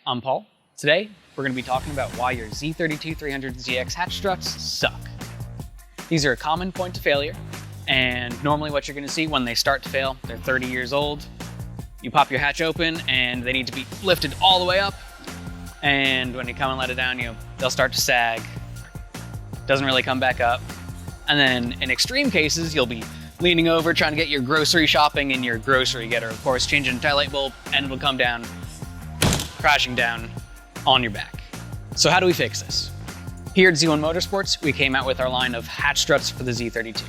I'm Paul. Today, we're going to be talking about why your Z32-300ZX hatch struts suck. These are a common point of failure, and normally what you're going to see when they start to fail, they're 30 years old. You pop your hatch open and they need to be lifted all the way up, and when you come and let it down, they'll start to sag. Doesn't really come back up. And then in extreme cases, you'll be leaning over trying to get your grocery shopping in your grocery getter, of course, change an entire light bulb, and it'll come down, crashing down on your back. So how do we fix this? Here at Z1 Motorsports, we came out with our line of hatch struts for the Z32.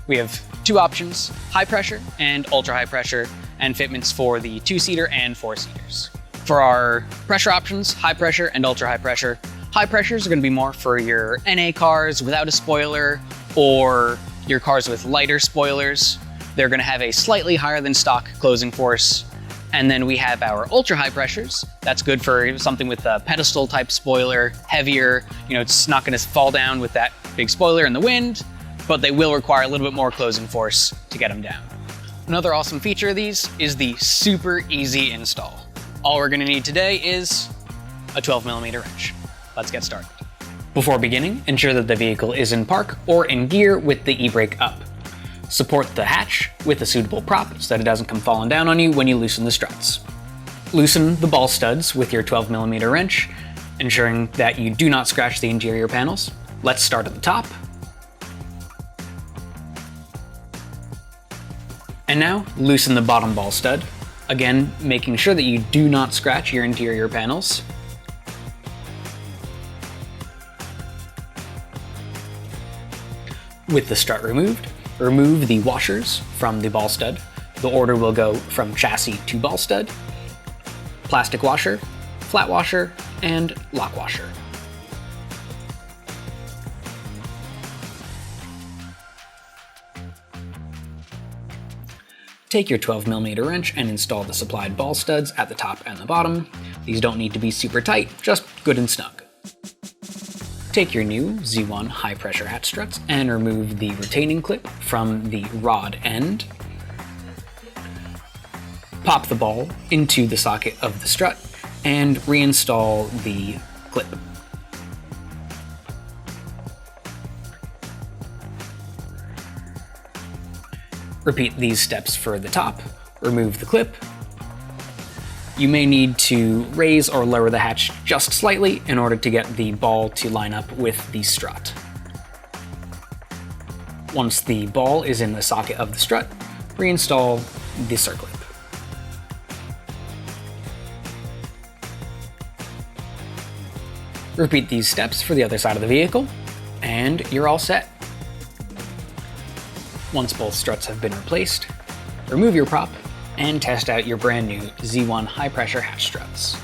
We have two options, high pressure and ultra high pressure, and fitments for the 2-seater and 4-seaters. For our pressure options, high pressure and ultra high pressures are going to be more for your NA cars without a spoiler, or your cars with lighter spoilers. They're going to have a slightly higher than stock closing force. And then we have our ultra high pressures. That's good for something with a pedestal type spoiler, heavier. It's not going to fall down with that big spoiler in the wind, but they will require a little bit more closing force to get them down. Another awesome feature of these is the super easy install. All we're going to need today is a 12mm wrench. Let's get started. Before beginning, ensure that the vehicle is in park or in gear with the e-brake up. Support the hatch with a suitable prop so that it doesn't come falling down on you when you loosen the struts. Loosen the ball studs with your 12mm wrench, ensuring that you do not scratch the interior panels. Let's start at the top. And now, loosen the bottom ball stud, again making sure that you do not scratch your interior panels. With the strut removed, remove the washers from the ball stud. The order will go from chassis to ball stud, plastic washer, flat washer, and lock washer. Take your 12mm wrench and install the supplied ball studs at the top and the bottom. These don't need to be super tight, just good and snug. Take your new Z1 high pressure hatch struts and remove the retaining clip from the rod end. Pop the ball into the socket of the strut and reinstall the clip. Repeat these steps for the top. Remove the clip. You may need to raise or lower the hatch just slightly in order to get the ball to line up with the strut. Once the ball is in the socket of the strut, reinstall the circlip. Repeat these steps for the other side of the vehicle, and you're all set. Once both struts have been replaced, remove your prop and test out your brand new Z1 high pressure hatch struts.